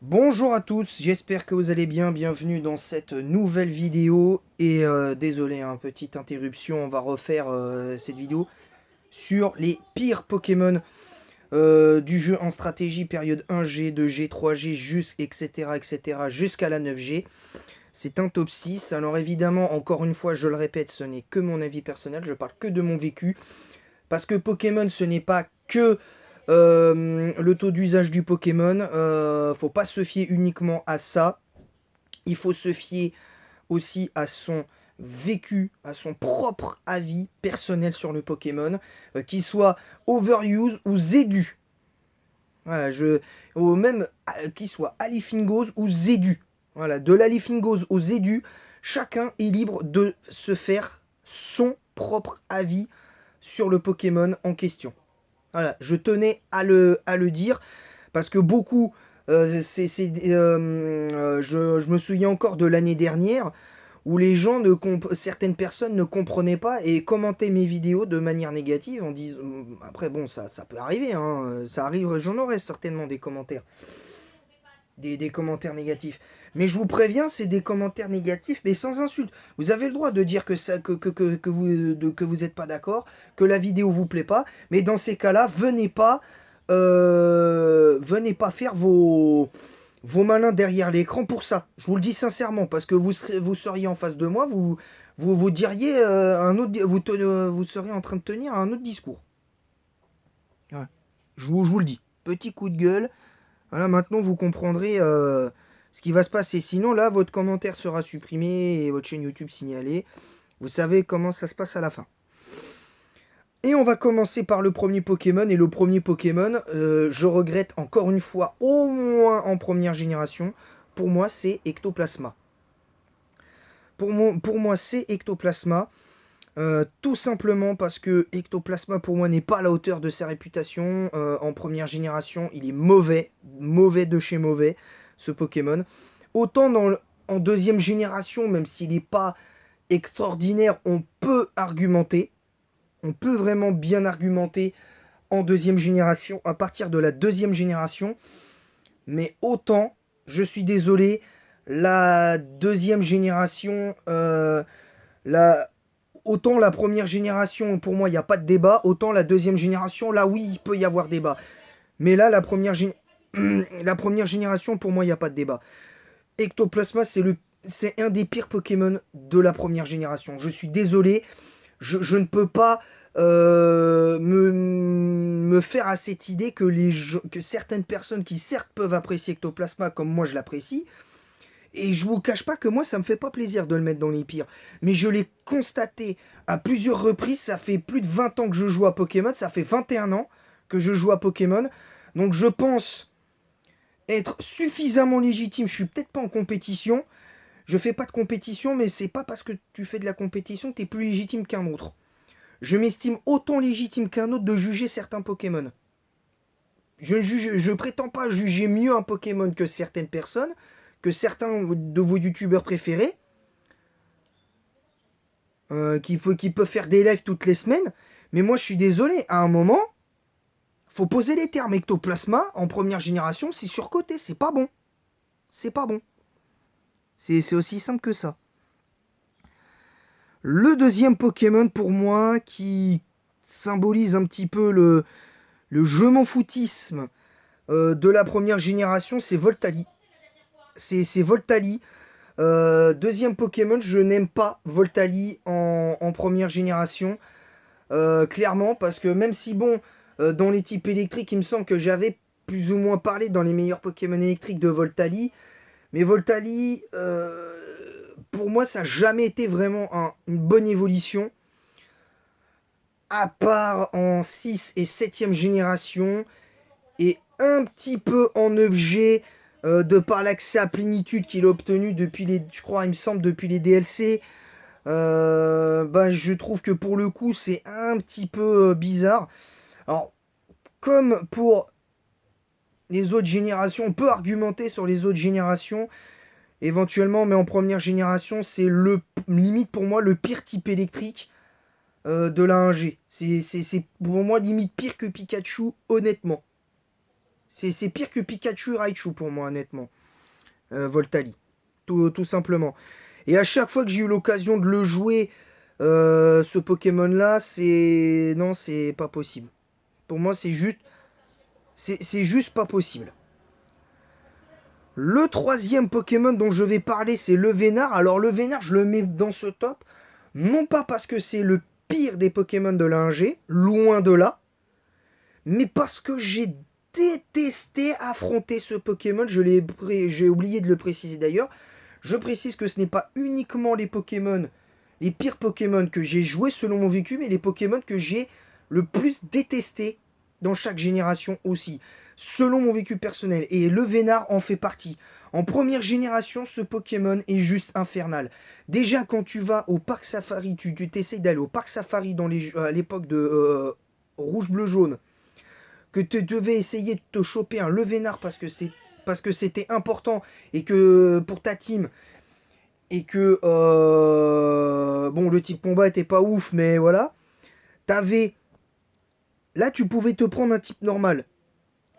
Bonjour à tous, j'espère que vous allez bien, bienvenue dans cette nouvelle vidéo et désolé, petite interruption, on va refaire cette vidéo sur les pires Pokémon du jeu en stratégie période 1G, 2G, 3G, etc. jusqu'à la 9G. C'est un top 6, alors évidemment, encore une fois, je le répète, ce n'est que mon avis personnel, je parle que de mon vécu, parce que Pokémon, ce n'est pas que le taux d'usage du Pokémon. Faut pas se fier uniquement à ça. Il faut se fier aussi à son vécu, à son propre avis personnel sur le Pokémon, qu'il soit overuse ou Zédu. Voilà, ou même qu'il soit Alifingose ou Zédu. Voilà, de l'Alifingose au Zédu, chacun est libre de se faire son propre avis sur le Pokémon en question. Voilà, je tenais à le dire parce que beaucoup, je me souviens encore de l'année dernière où les gens, certaines personnes ne comprenaient pas et commentaient mes vidéos de manière négative en disant, après bon, ça peut arriver, hein, ça arrive, j'en aurai certainement des commentaires, des commentaires négatifs. Mais je vous préviens, c'est des commentaires négatifs, mais sans insulte. Vous avez le droit de dire que vous n'êtes pas d'accord, que la vidéo vous plaît pas, mais dans ces cas-là, venez pas faire vos malins derrière l'écran pour ça. Je vous le dis sincèrement, parce que vous seriez en face de moi, vous diriez vous seriez en train de tenir un autre discours. Ouais. Je vous le dis. Petit coup de gueule. Voilà, maintenant vous comprendrez ce qui va se passer. Sinon, là, votre commentaire sera supprimé et votre chaîne YouTube signalée. Vous savez comment ça se passe à la fin. Et on va commencer par le premier Pokémon. Et le premier Pokémon, je regrette encore une fois, au moins en première génération, pour moi, c'est Ectoplasma. Pour moi, c'est Ectoplasma. Tout simplement parce que Ectoplasma, pour moi, n'est pas à la hauteur de sa réputation. En première génération, il est mauvais. Mauvais de chez mauvais, ce Pokémon. Autant en deuxième génération, même s'il n'est pas extraordinaire, on peut argumenter. On peut vraiment bien argumenter en deuxième génération, à partir de la deuxième génération. Mais autant, je suis désolé, la deuxième génération, autant la première génération, pour moi, il n'y a pas de débat, autant la deuxième génération, là oui, il peut y avoir débat. Mais là, la première génération, pour moi, il n'y a pas de débat. Ectoplasma, c'est un des pires Pokémon de la première génération. Je suis désolé, je ne peux pas me faire à cette idée que certaines personnes qui certes peuvent apprécier Ectoplasma comme moi je l'apprécie, et je vous cache pas que moi ça me fait pas plaisir de le mettre dans les pires, mais je l'ai constaté à plusieurs reprises, ça fait plus de 20 ans que je joue à Pokémon, ça fait 21 ans que je joue à Pokémon, donc je pense être suffisamment légitime, je suis peut-être pas en compétition, je fais pas de compétition, mais c'est pas parce que tu fais de la compétition que tu es plus légitime qu'un autre. Je m'estime autant légitime qu'un autre de juger certains Pokémon. Je prétends pas juger mieux un Pokémon que certaines personnes, que certains de vos youtubeurs préférés, qui peuvent faire des lives toutes les semaines. Mais moi, je suis désolé, à un moment, faut poser les termes. Ectoplasma, en première génération, c'est surcoté, c'est pas bon. C'est pas bon. C'est aussi simple que ça. Le deuxième Pokémon, pour moi, qui symbolise un petit peu le je m'en foutisme de la première génération, c'est Voltali. C'est Voltali. Deuxième Pokémon, je n'aime pas Voltali en première génération. Clairement, parce que même si, bon, dans les types électriques, il me semble que j'avais plus ou moins parlé dans les meilleurs Pokémon électriques de Voltali. Mais Voltali, pour moi, ça n'a jamais été vraiment une bonne évolution. À part en 6 et 7e génération. Et un petit peu en 9G de par l'accès à plénitude qu'il a obtenu depuis je crois, il me semble, depuis les DLC. Je trouve que pour le coup, c'est un petit peu bizarre. Alors, comme pour les autres générations, on peut argumenter sur les autres générations éventuellement, mais en première génération, c'est limite pour moi le pire type électrique de la 1G. C'est pour moi limite pire que Pikachu, honnêtement. C'est pire que Pikachu et Raichu pour moi, honnêtement. Voltali. Tout simplement. Et à chaque fois que j'ai eu l'occasion de le jouer, ce Pokémon-là, c'est... Non, c'est pas possible. Pour moi, c'est juste... C'est juste pas possible. Le troisième Pokémon dont je vais parler, c'est le Vénard. Alors le Vénard, je le mets dans ce top. Non pas parce que c'est le pire des Pokémon de la 1G, loin de là. Mais parce que j'ai détesté affronter ce Pokémon. J'ai oublié de le préciser d'ailleurs. Je précise que ce n'est pas uniquement les Pokémon, les pires Pokémon que j'ai joués selon mon vécu, mais les Pokémon que j'ai le plus détesté dans chaque génération aussi, selon mon vécu personnel. Et le Vénard en fait partie. En première génération, ce Pokémon est juste infernal. Déjà, quand tu vas au parc Safari, tu t'essayes d'aller au parc Safari à l'époque de Rouge, Bleu, Jaune, que tu devais essayer de te choper un Levénard parce que c'était important et que pour ta team et que bon, le type combat était pas ouf, mais voilà, t'avais là tu pouvais te prendre un type normal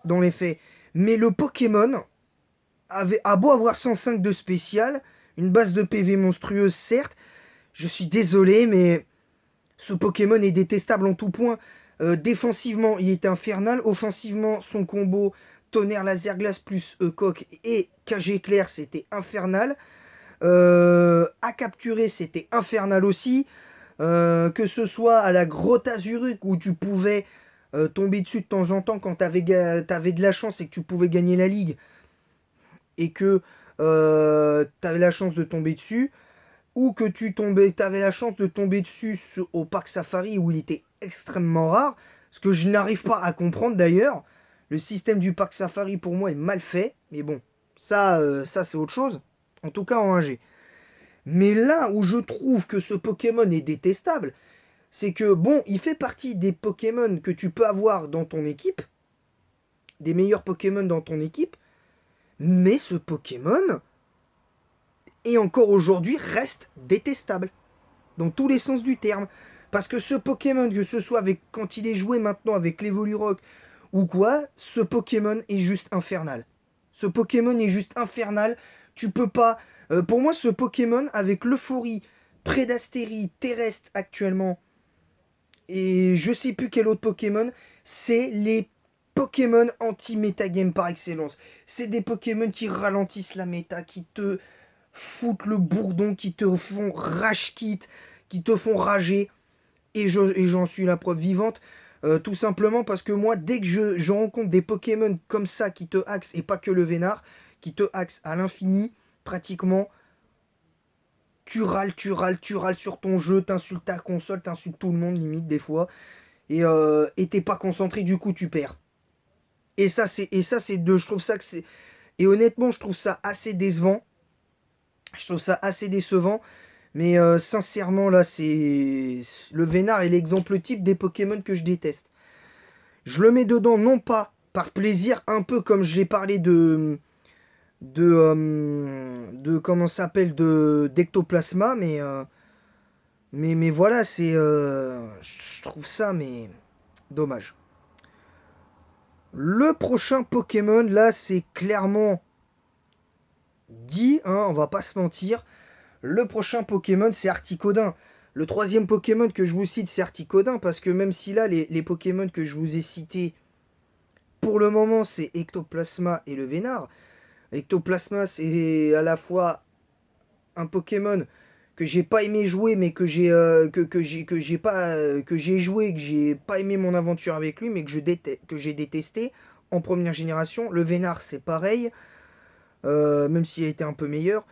dans les faits, mais le Pokémon a beau avoir 105 de spécial, une base de PV monstrueuse certes, je suis désolé mais ce Pokémon est détestable en tout point. Défensivement, il est infernal. Offensivement, son combo tonnerre laser glace plus coque et cage éclair, c'était infernal. À capturer, c'était infernal aussi. Que ce soit à la grotte Azuruk où tu pouvais tomber dessus de temps en temps quand t'avais de la chance et que tu pouvais gagner la ligue et que t'avais la chance de tomber dessus, ou que t'avais la chance de tomber dessus au parc Safari où il était extrêmement rare, ce que je n'arrive pas à comprendre d'ailleurs. Le système du parc Safari pour moi est mal fait, mais bon, ça c'est autre chose, en tout cas en 1G. Mais là où je trouve que ce Pokémon est détestable, c'est que bon, il fait partie des Pokémon que tu peux avoir dans ton équipe, des meilleurs Pokémon dans ton équipe, mais ce Pokémon, et encore aujourd'hui, reste détestable. Dans tous les sens du terme. Parce que ce Pokémon, que ce soit quand il est joué maintenant avec l'Evolurock ou quoi, ce Pokémon est juste infernal. Ce Pokémon est juste infernal. Tu peux pas... pour moi, ce Pokémon, avec l'euphorie, Prédastérie, Terrestre actuellement, et je sais plus quel autre Pokémon, c'est les Pokémon anti-metagame par excellence. C'est des Pokémon qui ralentissent la méta, qui te foutent le bourdon, qui te font rage quit, qui te font rager. Et j'en suis la preuve vivante. Tout simplement parce que moi, dès que je rencontre des Pokémon comme ça qui te axent, et pas que le Vénard, qui te axent à l'infini, pratiquement, tu râles sur ton jeu, t'insultes ta console, t'insultes tout le monde limite des fois. Et t'es pas concentré, du coup tu perds. Je trouve ça que c'est... Et honnêtement, je trouve ça assez décevant. Je trouve ça assez décevant. Mais sincèrement, là, c'est... Le Vénard est l'exemple type des Pokémon que je déteste. Je le mets dedans, non pas par plaisir, un peu comme j'ai parlé de comment ça s'appelle, d'Ectoplasma, mais voilà, c'est... je trouve ça, mais... dommage. Le prochain Pokémon, là, c'est clairement dit, hein, on va pas se mentir. Le prochain Pokémon, c'est Articodin. Le troisième Pokémon que je vous cite, c'est Articodin, parce que même si là, les Pokémon que je vous ai cités, pour le moment, c'est Ectoplasma et le Vénard. Ectoplasma, c'est à la fois un Pokémon que j'ai pas aimé jouer, mais que j'ai joué, que j'ai pas aimé mon aventure avec lui, mais que j'ai détesté en première génération. Le Vénard, c'est pareil, même s'il a été un peu meilleur.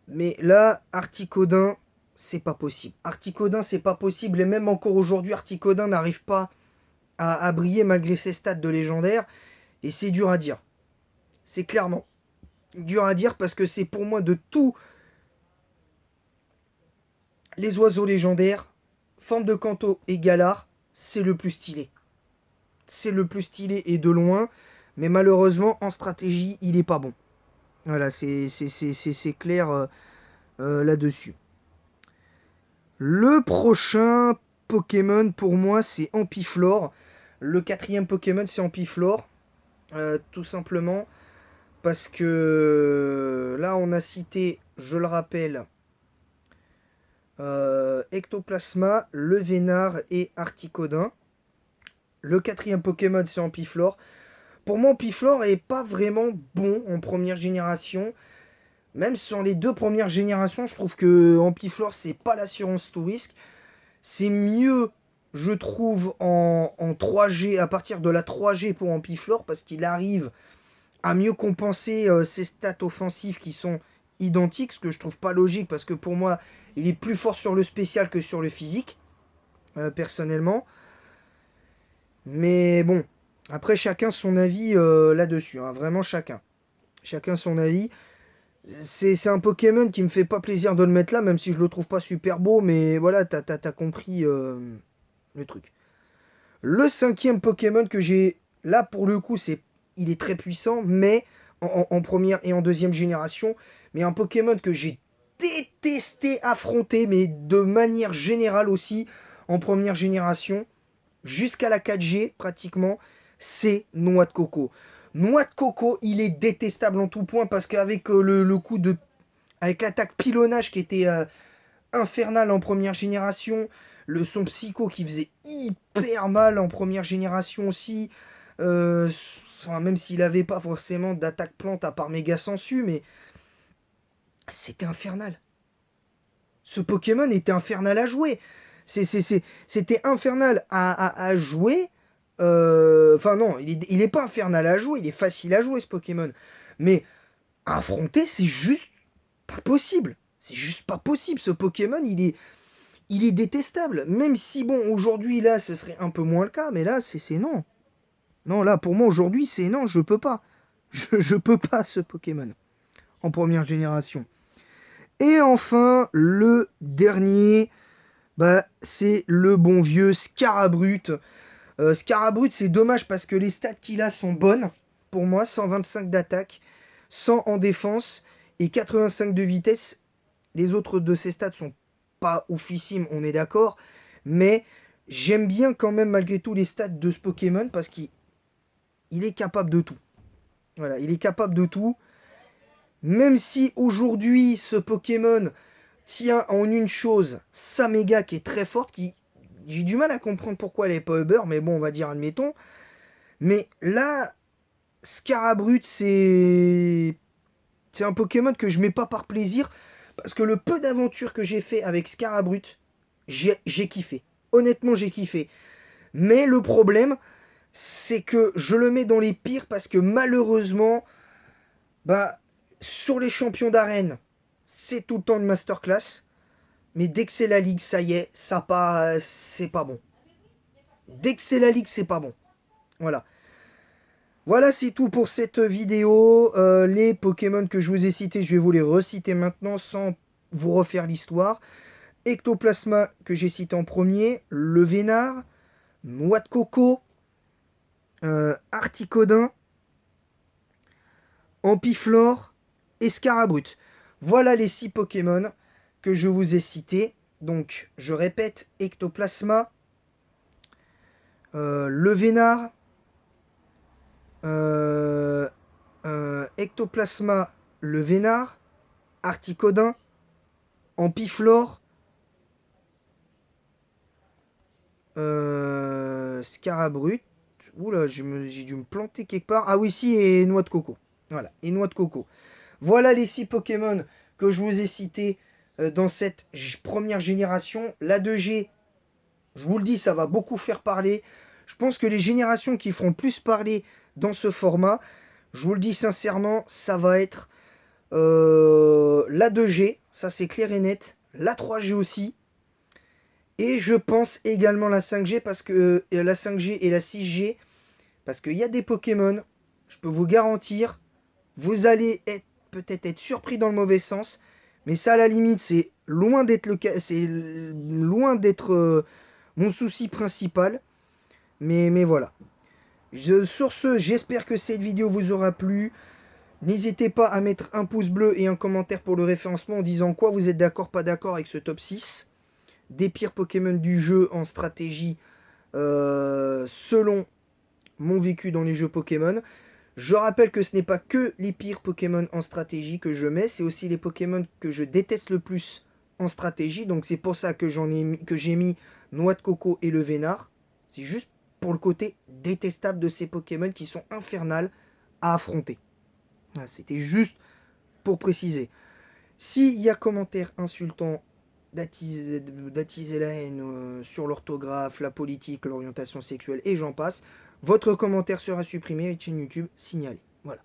Mais là, Articodin, c'est pas possible. Articodin, c'est pas possible. Et même encore aujourd'hui, Articodin n'arrive pas à briller malgré ses stats de légendaire. Et c'est dur à dire. C'est clairement dur à dire parce que c'est pour moi de tous les oiseaux légendaires, Forme de Kanto et Galar, c'est le plus stylé. C'est le plus stylé et de loin. Mais malheureusement, en stratégie, il est pas bon. Voilà, c'est clair là-dessus. Le prochain Pokémon pour moi c'est Ampiflore. Le quatrième Pokémon c'est Ampiflore. tout simplement parce que là on a cité, je le rappelle, Ectoplasma, le Vénard et Articodin. Le quatrième Pokémon c'est Ampiflore. Pour moi Ampiflore est pas vraiment bon en première génération. Même sur les deux premières générations, je trouve que Ampiflore c'est pas l'assurance tout risque. C'est mieux, je trouve, en 3G, à partir de la 3G pour Ampiflore, parce qu'il arrive à mieux compenser ses stats offensives qui sont identiques, ce que je trouve pas logique, parce que pour moi, il est plus fort sur le spécial que sur le physique, personnellement. Mais bon, après, chacun son avis là-dessus, hein, vraiment chacun. Chacun son avis. C'est un Pokémon qui me fait pas plaisir de le mettre là, même si je le trouve pas super beau, mais voilà, t'as compris le truc. Le cinquième Pokémon que j'ai, là pour le coup, il est très puissant, mais en première et en deuxième génération, mais un Pokémon que j'ai détesté affronter, mais de manière générale aussi, en première génération, jusqu'à la 4G pratiquement, c'est Noix de Coco. Noix de Coco, il est détestable en tout point parce qu'avec le coup de... Avec l'attaque pilonnage qui était infernale en première génération, son psycho qui faisait hyper mal en première génération aussi, enfin, même s'il n'avait pas forcément d'attaque plante à part méga sensu, mais c'était infernal. Ce Pokémon était infernal à jouer. C'était infernal à jouer. Enfin non, il est pas infernal à jouer, il est facile à jouer ce Pokémon. Mais à affronter, c'est juste pas possible. C'est juste pas possible. Ce Pokémon, il est détestable. Même si, bon, aujourd'hui, là, ce serait un peu moins le cas, mais là, c'est non. Non, là, pour moi, aujourd'hui, c'est non, je peux pas. Je peux pas ce Pokémon en première génération. Et enfin, le dernier, bah, c'est le bon vieux Scarabrute. Scarabrute, c'est dommage parce que les stats qu'il a sont bonnes. Pour moi, 125 d'attaque, 100 en défense et 85 de vitesse. Les autres de ces stats sont pas oufissimes, on est d'accord. Mais j'aime bien quand même malgré tout les stats de ce Pokémon parce qu'il est capable de tout. Voilà, il est capable de tout. Même si aujourd'hui ce Pokémon tient en une chose sa méga qui est très forte, qui j'ai du mal à comprendre pourquoi elle est pas Uber, mais bon on va dire admettons. Mais là, Scarabrute c'est un Pokémon que je mets pas par plaisir parce que le peu d'aventures que j'ai fait avec Scarabrute, j'ai kiffé. Honnêtement j'ai kiffé. Mais le problème c'est que je le mets dans les pires parce que malheureusement, bah sur les champions d'arène, c'est tout le temps une masterclass. Mais dès que c'est la ligue, ça y est, c'est pas bon. Dès que c'est la ligue, c'est pas bon. Voilà. Voilà, c'est tout pour cette vidéo. Les Pokémon que je vous ai cités, je vais vous les reciter maintenant sans vous refaire l'histoire. Ectoplasma que j'ai cité en premier, le Vénard, Noix de Coco, Articodin, Ampiflore et Scarabrute. Voilà les 6 Pokémon que je vous ai cités. Donc, je répète, Ectoplasma, le Vénard, Ectoplasma, le Vénard, Articodin, Ampiflore, Scarabrute. Oula, j'ai dû me planter quelque part. Ah oui, si, et Noix de Coco. Voilà, et Noix de Coco. Voilà les 6 Pokémon que je vous ai cités dans cette première génération. La 2G, je vous le dis, ça va beaucoup faire parler. Je pense que les générations qui feront plus parler dans ce format, je vous le dis sincèrement, ça va être la 2G, ça c'est clair et net. La 3G aussi. Et je pense également la 5G parce que la 5G et la 6G parce qu'il y a des Pokémon, je peux vous garantir, vous allez peut-être être surpris dans le mauvais sens, mais ça à la limite c'est loin d'être le cas, c'est loin d'être mon souci principal. Mais voilà. Sur ce, j'espère que cette vidéo vous aura plu. N'hésitez pas à mettre un pouce bleu et un commentaire pour le référencement en disant quoi vous êtes d'accord, pas d'accord avec ce top 6 des pires Pokémon du jeu en stratégie selon mon vécu dans les jeux Pokémon. Je rappelle que ce n'est pas que les pires Pokémon en stratégie que je mets, c'est aussi les Pokémon que je déteste le plus en stratégie. Donc c'est pour ça que j'ai mis Noix de Coco et le Vénard. C'est juste pour le côté détestable de ces Pokémon qui sont infernales à affronter. Voilà, c'était juste pour préciser. S'il y a commentaires insultants, d'attiser la haine sur l'orthographe, la politique, l'orientation sexuelle et j'en passe, votre commentaire sera supprimé et chaîne YouTube signalée. Voilà.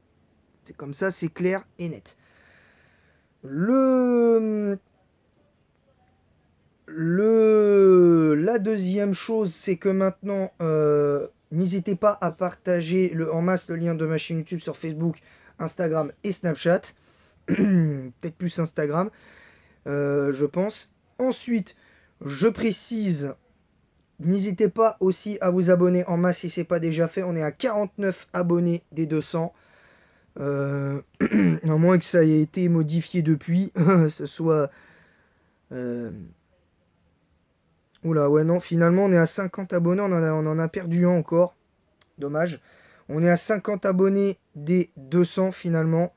C'est comme ça, c'est clair et net. La deuxième chose, c'est que maintenant, n'hésitez pas à partager en masse le lien de ma chaîne YouTube sur Facebook, Instagram et Snapchat. Peut-être plus Instagram, je pense. Ensuite, je précise, n'hésitez pas aussi à vous abonner en masse si ce n'est pas déjà fait. On est à 49 abonnés des 200. À moins que ça ait été modifié depuis, ce soit... Oula, ouais, non, finalement, on est à 50 abonnés, on en a perdu un encore. Dommage. On est à 50 abonnés des 200 finalement.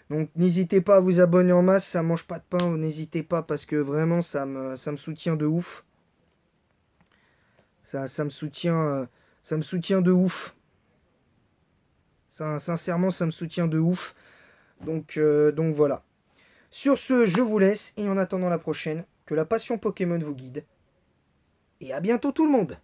Donc n'hésitez pas à vous abonner en masse, ça mange pas de pain, n'hésitez pas parce que vraiment ça me soutient de ouf. Ça me soutient de ouf. Sincèrement, ça me soutient de ouf. Donc voilà. Sur ce, je vous laisse et en attendant la prochaine, que la passion Pokémon vous guide. Et à bientôt tout le monde!